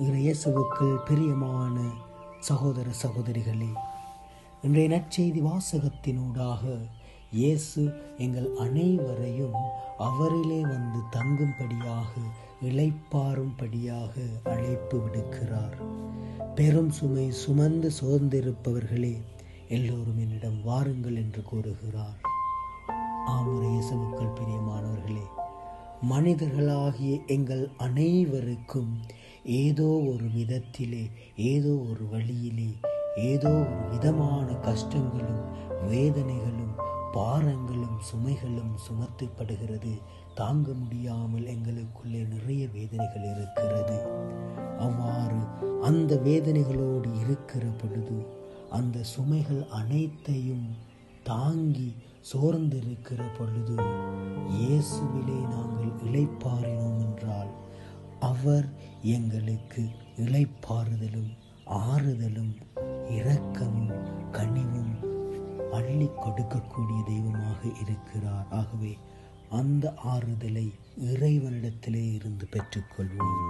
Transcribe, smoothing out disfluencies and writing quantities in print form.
இயேசுவுக்குள் பிரியமான சகோதர சகோதரிகளே, இன்றைய நற்செய்தி வாசகத்தினூடாக இயேசு எங்கள் அனைவரையும் அவரிலே வந்து தங்கும்படியாக, இளைப்பாறும்படியாக அழைப்பு விடுக்கிறார். பெரும் சுமை சுமந்து சோர்ந்திருப்பவர்களே, எல்லோரும் என்னிடம் வாருங்கள் என்று கூறுகிறார். ஆமுரை இயேசுவுக்குள் பிரியமானவர்களே, மனிதர்களாகிய எங்கள் அனைவருக்கும் ஏதோ ஒரு விதத்திலே, ஏதோ ஒரு வழியிலே, ஏதோ ஒரு விதமான கஷ்டங்களும் வேதனைகளும் பாரங்களும் சுமைகளும் சுமத்தப்படுகிறது. தாங்க முடியாமல் எங்களுக்குள்ளே நிறைய வேதனைகள் இருக்கிறது. அவ்வாறு அந்த வேதனைகளோடு இருக்கிற பொழுது, அந்த சுமைகள் அனைத்தையும் தாங்கி சோர்ந்திருக்கிற பொழுது, இயேசுவிலே நாங்கள் இளைப்பாறினோம் என்றால், அவர் எங்களுக்கு இளைப்பாறுதலும் ஆறுதலும் இரக்கமும் கனிவும் அள்ளி கொடுக்கக்கூடிய தெய்வமாக இருக்கிறார். ஆகவே அந்த ஆறுதலை இறைவனிடத்திலே இருந்து பெற்றுக்கொள்வோம்.